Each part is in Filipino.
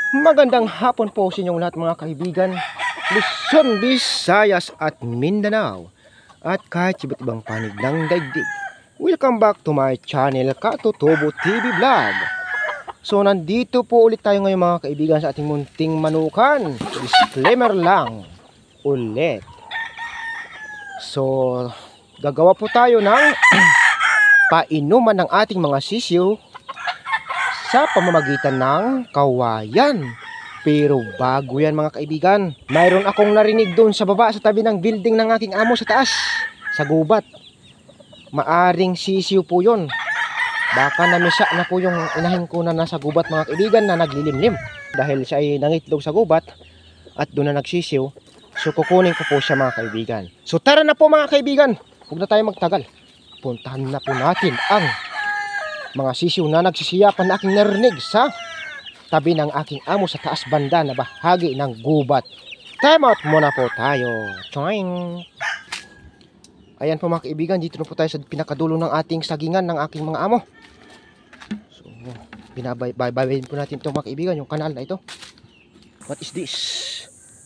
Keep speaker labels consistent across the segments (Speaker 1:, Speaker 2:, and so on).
Speaker 1: Magandang hapon po sa inyong lahat mga kaibigan, Luzon, Visayas at Mindanao at kahit iba't ibang panig ng daigdig. Welcome back to my channel, Katutubo TV Vlog. So nandito po ulit tayo ngayon mga kaibigan sa ating munting manukan. Disclaimer lang ulit. So gagawa po tayo ng painuman ng ating mga sisiw sa pamamagitan ng kawayan. Pero bago yan mga kaibigan, mayroon akong narinig doon sa baba sa tabi ng building ng aking amo sa taas, sa gubat. Maaring sisiw po yun. Baka namisa na po yung inahin ko na nasa gubat mga kaibigan na naglilimlim. Dahil siya ay nangitlog sa gubat at doon na nagsisiw. So kukunin ko po siya mga kaibigan. So tara na po mga kaibigan, huwag na tayo magtagal. Puntahan na po natin ang mga sisiw na nagsisiyapan na aking narinig sa tabi ng aking amo sa taas banda na bahagi ng gubat. Time out muna po tayo. Choing! Ayan po mga kaibigan, dito na po tayo sa pinakadulo ng ating sagingan ng aking mga amo. So, binabayin po natin ito mga kaibigan, yung kanal na ito. What is this?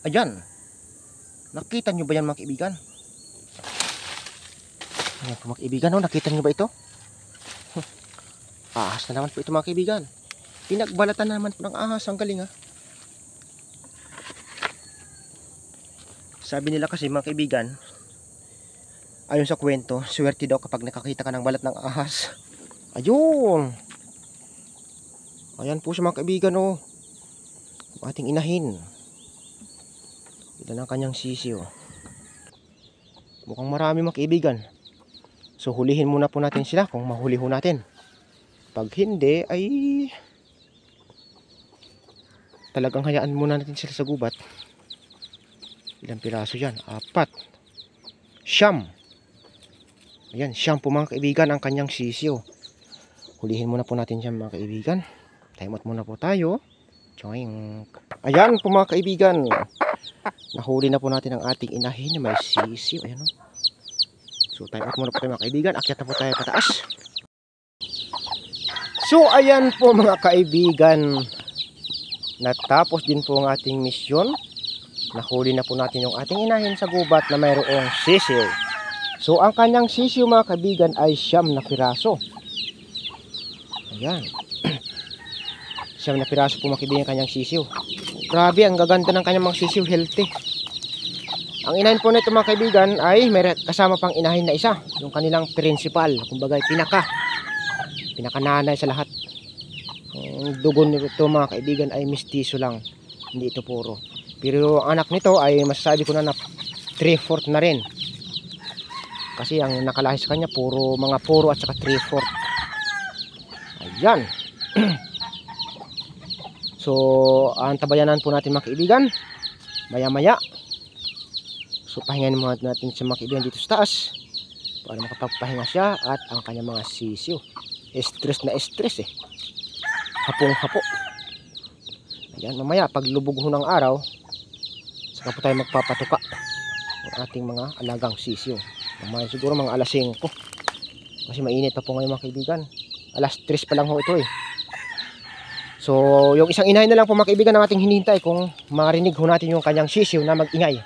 Speaker 1: Ayan. Nakita nyo ba yan mga kaibigan? Ayan po mga kaibigan, nakita nyo ba ito? Ahas na naman po ito mga kaibigan. Pinagbalatan naman po ng ahas. Ang galing ha. Sabi nila kasi mga kaibigan, ayon sa kwento, swerte daw kapag nakakita ka ng balat ng ahas. Ayun. Ayan po siya mga kaibigan oh. Ating inahin. Ito ang kanyang sisiw. Mukhang marami mga kaibigan. So hulihin muna po natin sila kung mahuli ho natin. Pag hindi ay talagang hayaan muna natin sila sa gubat. Ilang piraso yan? 4, 9. Ayan, 9 po mga kaibigan ang kanyang sisiw. Hulihin muna po natin siya mga kaibigan. Time out muna po tayo. Choing. Ayan po mga kaibigan, nahuli na po natin ang ating inahin na may sisiw. Ayan o. So time out muna po tayo mga kaibigan. Akyat na po tayo pataas. So ayan po mga kaibigan, natapos din po ang ating misyon. Nahuli na po natin yung ating inahin sa gubat na mayroong sisiw. So ang kanyang sisiw mga kaibigan ay 9 na piraso. Ayan. 9 na piraso po mga kaibigan kanyang sisiw. Grabe, ang gaganda ng kanyang mga sisiw, healthy. Ang inahin po nito mga kaibigan ay may kasama pang inahin na isa, yung kanilang principal, kumbaga pinakananay sa lahat. Ang dugo nito mga kaibigan ay mistiso lang, hindi ito puro. Pero ang anak nito ay masasabi ko na 3/4 na rin. Kasi ang nakalahi sa kanya mga puro at saka 3/4. Ayan. So ang tabayanan po natin mga kaibigan maya maya. So pahinganin muna natin sa mga kaibigan dito sa taas para makapagpahinga siya at ang kanyang mga sisiw. Stress na stress eh. Hapong-hapo. Ayan, mamaya pag lubog ho ng araw, saka po tayo magpapatuka ng ating mga alagang sisiw. Mamaya siguro mga alas 5. Kasi mainit pa po ngayon mga kaibigan. Alas 3 pa lang ho ito eh. So, yung isang inahin na lang po mga kaibigan ang ating hinihintay kung marinig ho natin yung kanyang sisiw na mag-ingay.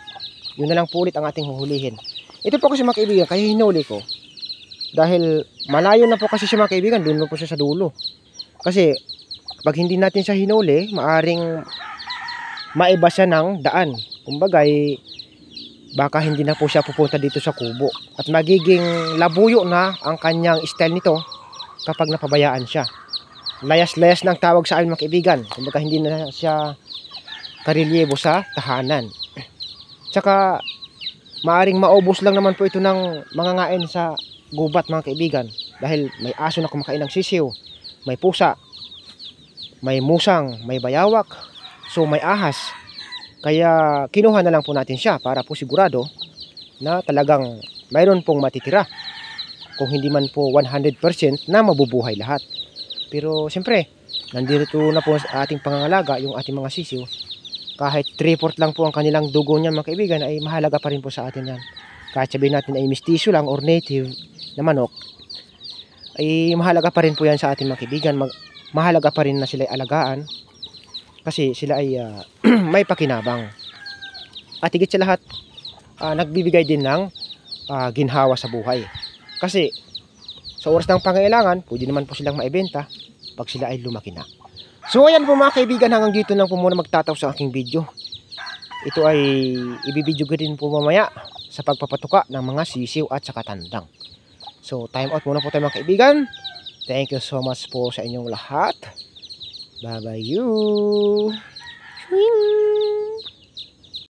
Speaker 1: Yun na lang po ulit ang ating huhulihin. Ito po kasi mga kaibigan, kaya hinuli ko. Dahil malayo na po kasi siya mga kaibigan, doon na po siya sa dulo. Kasi pag hindi natin siya hinuli, maaring maiba siya ng daan. Kumbaga baka hindi na po siya pupunta dito sa kubo. At magiging labuyo na ang kanyang style nito kapag napabayaan siya. Layas-layas ng tawag sa amin mga kaibigan. Kumbaga hindi na siya karelyebo sa tahanan. Tsaka maaring maubos lang naman po ito ng mga ngain sa gubat mga kaibigan, dahil may aso na kumakain ng sisiw, may pusa, may musang, may bayawak, so may ahas. Kaya kinuha na lang po natin siya para po sigurado na talagang mayroon pong matitira, kung hindi man po 100% na mabubuhay lahat. Pero siyempre nandito na po sa ating pangangalaga yung ating mga sisiw. Kahit 3/4 lang po ang kanilang dugo niyan mga kaibigan, ay mahalaga pa rin po sa atin yan. Kahit sabihin natin ay mistiso lang or native na manok, ay mahalaga pa rin po yan sa ating mga kaibigan. Mahalaga pa rin na sila alagaan. Kasi sila ay may pakinabang. At higit sa lahat, nagbibigay din ng ginhawa sa buhay. Kasi sa oras ng pangailangan, pwede naman po silang maibenta pag sila ay lumaki na. So ayan po mga kaibigan, hanggang dito lang po muna magtatapos sa aking video. Ito ay ibibidyo ko din po mamaya sa pagpapatuka ng mga sisiw at saka tandang. So time out muna po tayo mga kaibigan. Thank you so much po sa inyong lahat. Bye bye you. Swing.